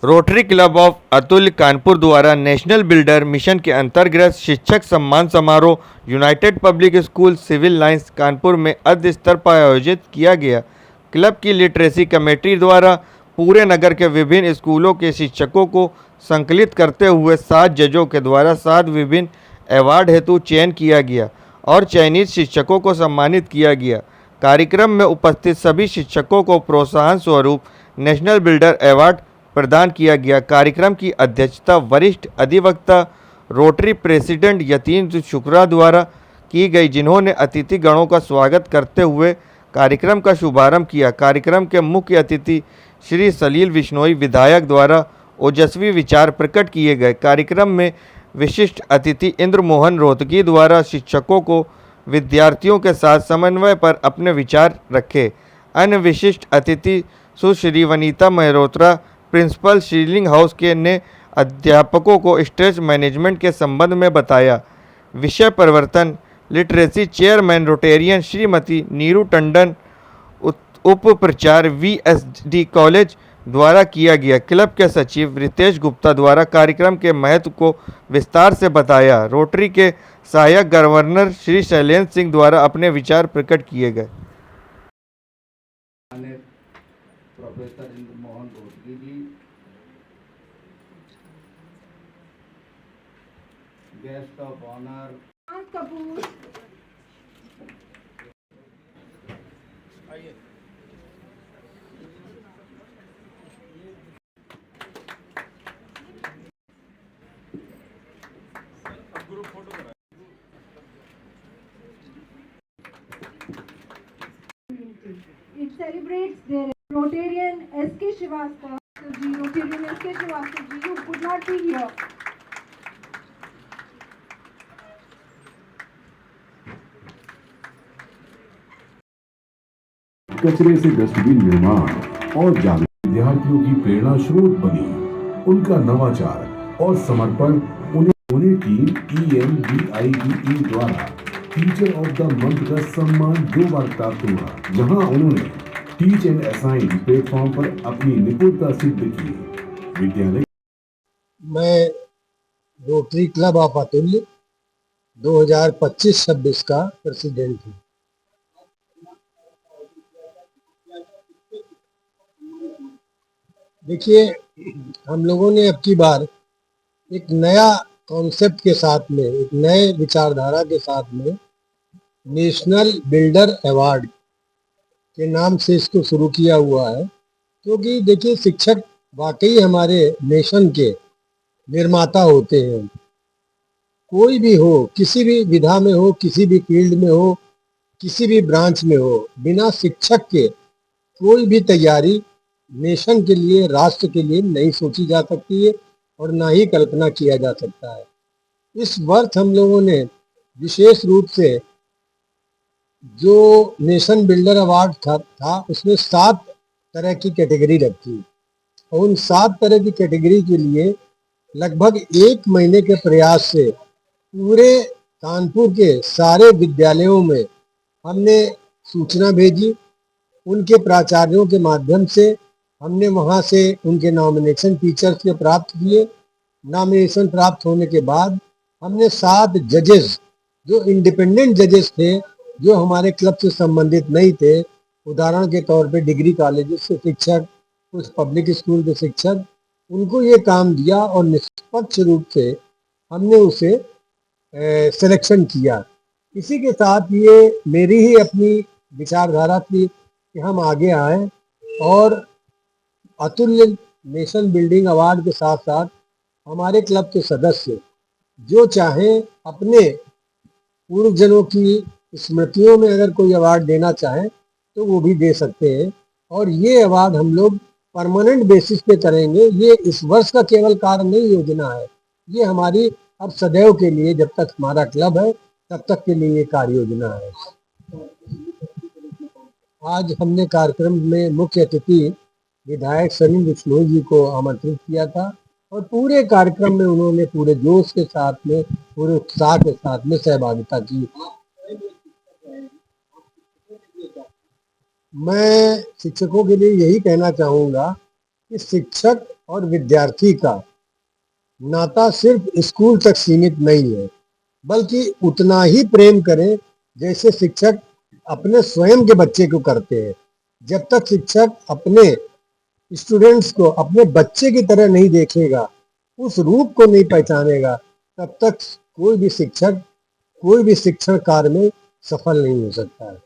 Rotary club of अतुल्य कानपुर द्वारा national builder mission के अंतर्गत शिक्षक सम्मान समारोह United Public School Civil Lines Kanpur में अर्ध स्तर पर आयोजित किया गया। क्लब की लिटरेसी कमेटी द्वारा पूरे नगर के विभिन्न स्कूलों के शिक्षकों को संकलित करते हुए 7 जजों के द्वारा 7 विभिन्न अवार्ड हेतु चयन किया गया और चयनित शिक्षकों को सम्मानित किया गया। कार्यक्रम में उपस्थित सभी शिक्षकों को प्रोत्साहन स्वरूप नेशनल बिल्डर अवार्ड प्रदान किया गया। कार्यक्रम की अध्यक्षता वरिष्ठ अधिवक्ता रोटरी प्रेसिडेंट यतीन्द्र शुक्ला द्वारा की गई, जिन्होंने अतिथि गणों का स्वागत करते हुए कार्यक्रम का शुभारंभ किया। कार्यक्रम के मुख्य अतिथि श्री सलील बिश्नोई विधायक द्वारा ओजस्वी विचार प्रकट किए गए। कार्यक्रम में विशिष्ट अतिथि इंद्र मोहन रोहतगी द्वारा शिक्षकों को विद्यार्थियों के साथ समन्वय पर अपने विचार रखे। अन्य विशिष्ट अतिथि Sushri Vanita Mehrotra principal Sheiling house के ने अध्यापकों को स्ट्रेस मैनेजमेंट के संबंध में बताया। विषय परिवर्तन literacy chairman Rotarian Shrimati Neeru Tandon उप प्रचार VSD कॉलेज द्वारा किया गया। क्लब के सचिव रितेश गुप्ता द्वारा कार्यक्रम के महत्व को विस्तार से बताया। रोटरी के सहायक गवर्नर श्री शैलेंद्र सिंह द्वारा अपने विचार प्रकट किए गए। Professor Indra Mohan Rohatgi ji, guest of honour Kapoor, It celebrates their Rotarian S.K. Srivastava ji, Rotarian S.K. Srivastava ji, who could not be here. कचरे से डस्टबिन निर्माण और जागरूक विद्यार्थियों की प्रेरणा स्रोत बनी। उनका नवाचार और समर्पण उन्हें टीम EMBIDE द्वारा टीचर ऑफ द मंथ का सम्मान 2 बार प्राप्त हुआ, जहां उन्होंने टीच एंड असाइन प्लेटफॉर्म पर अपनी निपुणता सिद्ध की। विद्यालय मैं रोटरी क्लब ऑफ अतुल्य 2025-26 का प्रेसिडेंट हूँ। देखिए, हम लोगों ने अब की बार एक नया कॉन्सेप्ट के साथ में, एक नए विचारधारा के साथ में नेशनल बिल्डर अवार्ड के नाम से इसको शुरू किया हुआ है। क्योंकि देखिए, शिक्षक वाकई हमारे नेशन के निर्माता होते हैं। कोई भी हो, किसी भी विधा में हो, किसी भी फील्ड में हो, किसी भी ब्रांच में हो, बिना शिक्षक के कोई भी तैयारी नेशन के लिए, राष्ट्र के लिए नहीं सोची जा सकती है और ना ही कल्पना किया जा सकता है। इस वर्ष हम लोगों ने विशेष रूप से जो नेशन बिल्डर अवार्ड था उसमें 7 तरह की कैटेगरी रखी और उन 7 तरह की कैटेगरी के लिए लगभग 1 महीने के प्रयास से पूरे कानपुर के सारे विद्यालयों में हमने सूचना भेजी। उनके प्राचार्यों के माध्यम से हमने वहाँ से उनके नॉमिनेशन टीचर्स के प्राप्त किए। नॉमिनेशन प्राप्त होने के बाद हमने 7 जजेस, जो इंडिपेंडेंट जजेस थे, जो हमारे क्लब से संबंधित नहीं थे, उदाहरण के तौर पे डिग्री कॉलेज से शिक्षक, कुछ पब्लिक स्कूल के शिक्षक, उनको ये काम दिया और निष्पक्ष रूप से हमने उसे सिलेक्शन किया। इसी के साथ ये मेरी ही अपनी विचारधारा थी कि हम आगे आएँ और अतुल्य नेशन बिल्डिंग अवार्ड के साथ साथ हमारे क्लब के सदस्य जो चाहें अपने पूर्वजनों की स्मृतियों में अगर कोई अवार्ड देना चाहें तो वो भी दे सकते हैं। और ये अवार्ड हम लोग परमानेंट बेसिस पे करेंगे। ये इस वर्ष का केवल कार्य नहीं योजना है, ये हमारी अब सदैव के लिए, जब तक हमारा क्लब है तब तक के लिए ये कार्य योजना है। आज हमने कार्यक्रम में मुख्य अतिथि विधायक सलील बिश्नोई जी को आमंत्रित किया था और पूरे कार्यक्रम में उन्होंने पूरे जोश के साथ में, पूरे उत्साह के साथ में सहभागिता की। मैं शिक्षकों के लिए यही कहना चाहूँगा कि शिक्षक और विद्यार्थी का नाता सिर्फ स्कूल तक सीमित नहीं है, बल्कि उतना ही प्रेम करें जैसे शिक्षक अपने स्वयं के बच्चे को करते हैं। जब तक शिक्षक अपने स्टूडेंट्स को अपने बच्चे की तरह नहीं देखेगा, उस रूप को नहीं पहचानेगा, तब तक कोई भी शिक्षक कोई भी शिक्षण कार्य में सफल नहीं हो सकता है।